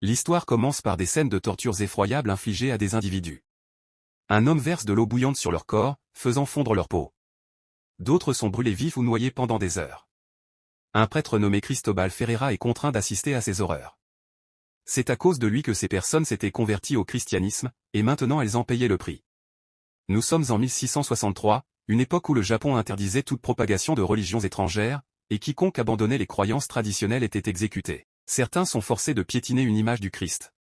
L'histoire commence par des scènes de tortures effroyables infligées à des individus. Un homme verse de l'eau bouillante sur leur corps, faisant fondre leur peau. D'autres sont brûlés vifs ou noyés pendant des heures. Un prêtre nommé Cristóbal Ferreira est contraint d'assister à ces horreurs. C'est à cause de lui que ces personnes s'étaient converties au christianisme, et maintenant elles en payaient le prix. Nous sommes en 1663, une époque où le Japon interdisait toute propagation de religions étrangères, et quiconque abandonnait les croyances traditionnelles était exécuté. Certains sont forcés de piétiner une image du Christ.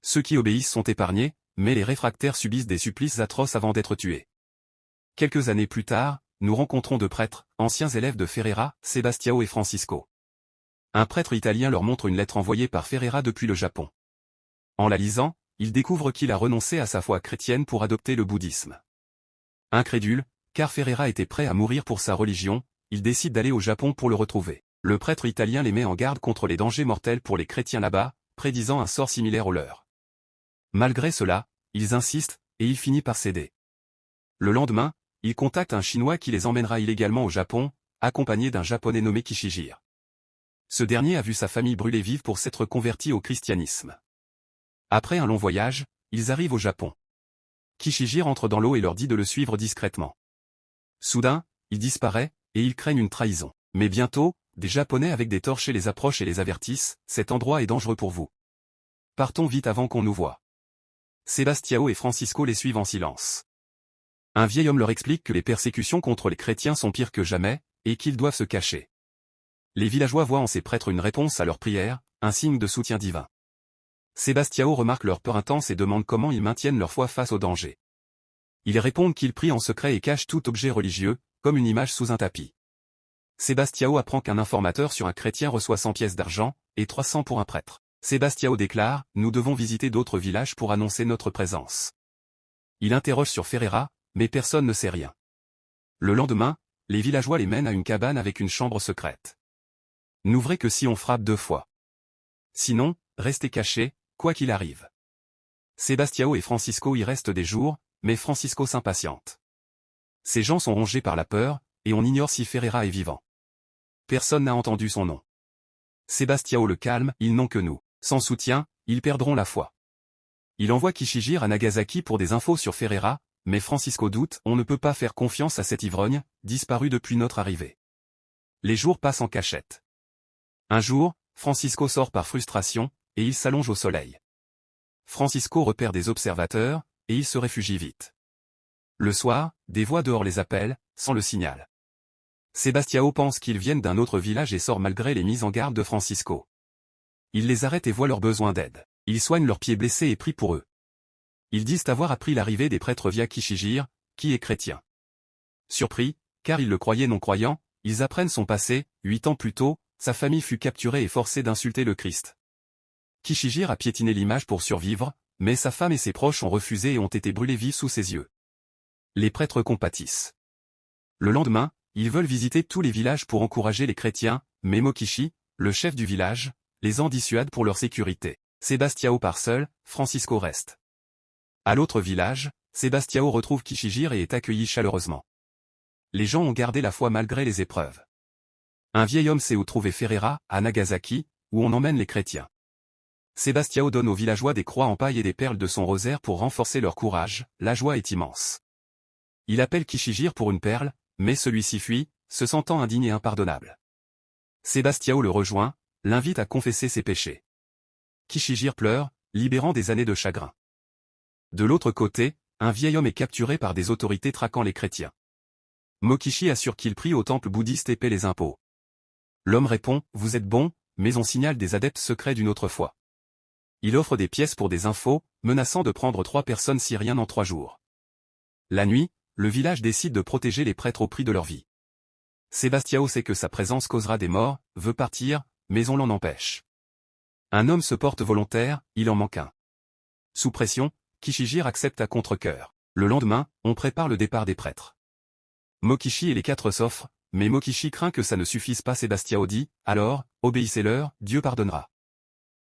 Ceux qui obéissent sont épargnés, mais les réfractaires subissent des supplices atroces avant d'être tués. Quelques années plus tard, nous rencontrons deux prêtres, anciens élèves de Ferreira, Sebastião et Francisco. Un prêtre italien leur montre une lettre envoyée par Ferreira depuis le Japon. En la lisant, ils découvrent qu'il a renoncé à sa foi chrétienne pour adopter le bouddhisme. Incrédule, car Ferreira était prêt à mourir pour sa religion, il décide d'aller au Japon pour le retrouver. Le prêtre italien les met en garde contre les dangers mortels pour les chrétiens là-bas, prédisant un sort similaire au leur. Malgré cela, ils insistent, et il finit par céder. Le lendemain, il contacte un Chinois qui les emmènera illégalement au Japon, accompagné d'un Japonais nommé Kishijir. Ce dernier a vu sa famille brûler vive pour s'être converti au christianisme. Après un long voyage, ils arrivent au Japon. Kishijir entre dans l'eau et leur dit de le suivre discrètement. Soudain, il disparaît, et ils craignent une trahison. Mais bientôt, des Japonais avec des torches les approchent et les avertissent, « Cet endroit est dangereux pour vous. Partons vite avant qu'on nous voie. » Sebastião et Francisco les suivent en silence. Un vieil homme leur explique que les persécutions contre les chrétiens sont pires que jamais, et qu'ils doivent se cacher. Les villageois voient en ces prêtres une réponse à leurs prières, un signe de soutien divin. Sebastião remarque leur peur intense et demande comment ils maintiennent leur foi face au danger. Ils répondent qu'ils prient en secret et cachent tout objet religieux, comme une image sous un tapis. Sebastião apprend qu'un informateur sur un chrétien reçoit 100 pièces d'argent, et 300 pour un prêtre. Sebastião déclare, « Nous devons visiter d'autres villages pour annoncer notre présence. » Il interroge sur Ferreira, mais personne ne sait rien. Le lendemain, les villageois les mènent à une cabane avec une chambre secrète. N'ouvrez que si on frappe 2 fois. Sinon, restez cachés, quoi qu'il arrive. Sebastião et Francisco y restent des jours, mais Francisco s'impatiente. Ces gens sont rongés par la peur, et on ignore si Ferreira est vivant. Personne n'a entendu son nom. Sebastião le calme, ils n'ont que nous. Sans soutien, ils perdront la foi. Il envoie Kishijir à Nagasaki pour des infos sur Ferreira, mais Francisco doute, on ne peut pas faire confiance à cet ivrogne, disparu depuis notre arrivée. Les jours passent en cachette. Un jour, Francisco sort par frustration, et il s'allonge au soleil. Francisco repère des observateurs, et il se réfugie vite. Le soir, des voix dehors les appellent, sans le signal. Sebastião pense qu'ils viennent d'un autre village et sort malgré les mises en garde de Francisco. Il les arrête et voit leurs besoins d'aide. Il soigne leurs pieds blessés et prie pour eux. Ils disent avoir appris l'arrivée des prêtres via Kishijir, qui est chrétien. Surpris, car ils le croyaient non-croyant, ils apprennent son passé. 8 ans plus tôt, sa famille fut capturée et forcée d'insulter le Christ. Kishijir a piétiné l'image pour survivre, mais sa femme et ses proches ont refusé et ont été brûlés vifs sous ses yeux. Les prêtres compatissent. Le lendemain, ils veulent visiter tous les villages pour encourager les chrétiens, mais Mokishi, le chef du village, les en dissuade pour leur sécurité. Sebastião part seul, Francisco reste. À l'autre village, Sebastião retrouve Kishijir et est accueilli chaleureusement. Les gens ont gardé la foi malgré les épreuves. Un vieil homme sait où trouver Ferreira, à Nagasaki, où on emmène les chrétiens. Sebastião donne aux villageois des croix en paille et des perles de son rosaire pour renforcer leur courage, la joie est immense. Il appelle Kishijir pour une perle, mais celui-ci fuit, se sentant indigne et impardonnable. Sebastião le rejoint, l'invite à confesser ses péchés. Kishijir pleure, libérant des années de chagrin. De l'autre côté, un vieil homme est capturé par des autorités traquant les chrétiens. Mokishi assure qu'il prie au temple bouddhiste et paie les impôts. L'homme répond, « Vous êtes bon, mais on signale des adeptes secrets d'une autre foi. » Il offre des pièces pour des infos, menaçant de prendre 3 personnes si rien en 3 jours. La nuit, le village décide de protéger les prêtres au prix de leur vie. Sebastião sait que sa présence causera des morts, veut partir, mais on l'en empêche. Un homme se porte volontaire, il en manque un. Sous pression, Kishijir accepte à contre-cœur. Le lendemain, on prépare le départ des prêtres. Mokishi et les 4 s'offrent, mais Mokishi craint que ça ne suffise pas. Sebastião dit, « Alors, obéissez-leur, Dieu pardonnera. »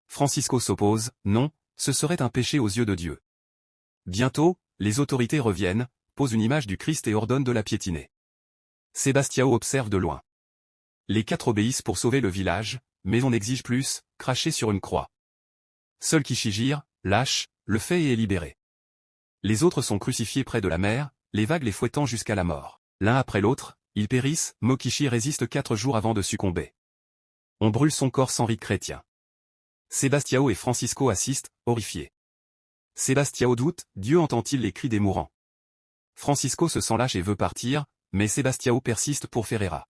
Francisco s'oppose, « Non, ce serait un péché aux yeux de Dieu. » Bientôt, les autorités reviennent, posent une image du Christ et ordonnent de la piétiner. Sebastião observe de loin. Les 4 obéissent pour sauver le village, mais on exige plus, cracher sur une croix. Seul Kishijir, lâche, le fait et est libéré. Les autres sont crucifiés près de la mer, les vagues les fouettant jusqu'à la mort. L'un après l'autre, ils périssent, Mokichi résiste 4 jours avant de succomber. On brûle son corps sans rite chrétien. Sebastião et Francisco assistent, horrifiés. Sebastião doute, Dieu entend-il les cris des mourants? Francisco se sent lâche et veut partir, mais Sebastião persiste pour Ferreira.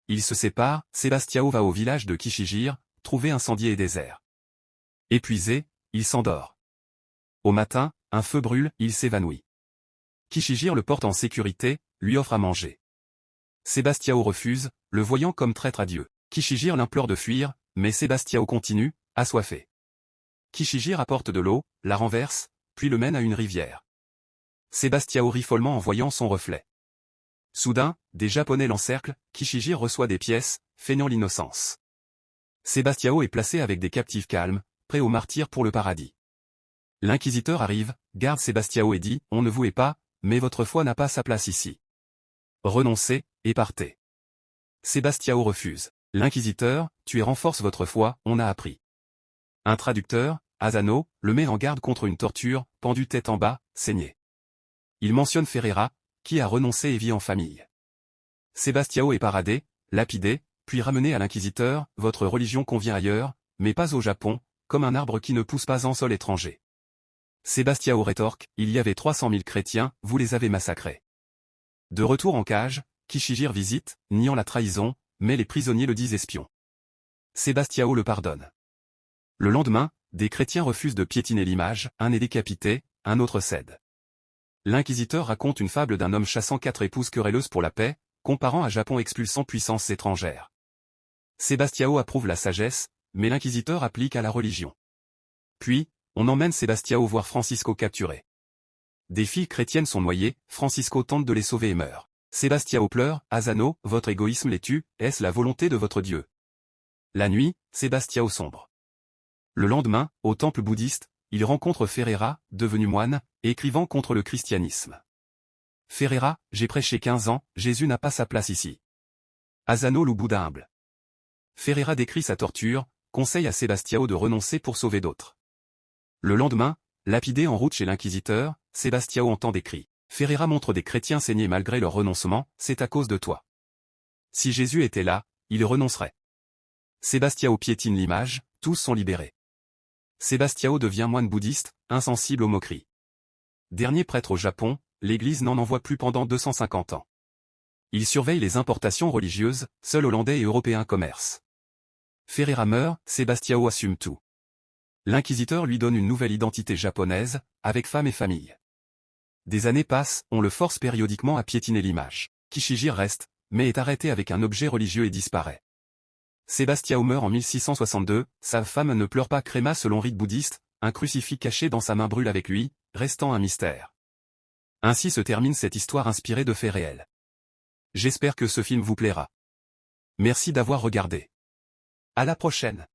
Ils se séparent, Sebastião va au village de Kishijir, trouver incendié et désert. Épuisé, il s'endort. Au matin, un feu brûle, il s'évanouit. Kishijir le porte en sécurité, lui offre à manger. Sebastião refuse, le voyant comme traître à Dieu. Kishijir l'implore de fuir, mais Sebastião continue, assoiffé. Kishijir apporte de l'eau, la renverse, puis le mène à une rivière. Sebastião rit follement en voyant son reflet. Soudain, des Japonais l'encerclent, Kishijir reçoit des pièces, feignant l'innocence. Sebastião est placé avec des captifs calmes, prêts au martyre pour le paradis. L'inquisiteur arrive, garde Sebastião et dit, on ne vous hait pas, mais votre foi n'a pas sa place ici. Renoncez, et partez. Sebastião refuse. L'inquisiteur, tuez renforce votre foi, on a appris. Un traducteur, Asano, le met en garde contre une torture, pendu tête en bas, saigné. Il mentionne Ferreira, qui a renoncé et vit en famille. Sebastião est paradé, lapidé, puis ramené à l'inquisiteur, votre religion convient ailleurs, mais pas au Japon, comme un arbre qui ne pousse pas en sol étranger. Sebastião rétorque, il y avait 300 000 chrétiens, vous les avez massacrés. De retour en cage, Kishijir visite, niant la trahison, mais les prisonniers le disent espion. Sebastião le pardonne. Le lendemain, des chrétiens refusent de piétiner l'image, un est décapité, un autre cède. L'inquisiteur raconte une fable d'un homme chassant 4 épouses querelleuses pour la paix, comparant à Japon expulsant puissances étrangères. Sebastião approuve la sagesse, mais l'inquisiteur applique à la religion. Puis, on emmène Sebastião voir Francisco capturé. Des filles chrétiennes sont noyées, Francisco tente de les sauver et meurt. Sebastião pleure, Asano, votre égoïsme les tue, est-ce la volonté de votre Dieu? La nuit, Sebastião sombre. Le lendemain, au temple bouddhiste, il rencontre Ferreira, devenu moine, écrivant contre le christianisme. Ferreira, j'ai prêché 15 ans, Jésus n'a pas sa place ici. Asano loue Bouddha humble. Ferreira décrit sa torture, conseille à Sebastião de renoncer pour sauver d'autres. Le lendemain, lapidé en route chez l'inquisiteur, Sebastião entend des cris. Ferreira montre des chrétiens saignés malgré leur renoncement, c'est à cause de toi. Si Jésus était là, il renoncerait. Sebastião piétine l'image, tous sont libérés. Sebastião devient moine bouddhiste, insensible aux moqueries. Dernier prêtre au Japon, l'Église n'en envoie plus pendant 250 ans. Il surveille les importations religieuses, seuls Hollandais et Européens commercent. Ferreira meurt, Sebastião assume tout. L'inquisiteur lui donne une nouvelle identité japonaise, avec femme et famille. Des années passent, on le force périodiquement à piétiner l'image. Kishijir reste, mais est arrêté avec un objet religieux et disparaît. Sebastião meurt en 1662, sa femme ne pleure pas créma selon rite bouddhiste, un crucifix caché dans sa main brûle avec lui, restant un mystère. Ainsi se termine cette histoire inspirée de faits réels. J'espère que ce film vous plaira. Merci d'avoir regardé. À la prochaine.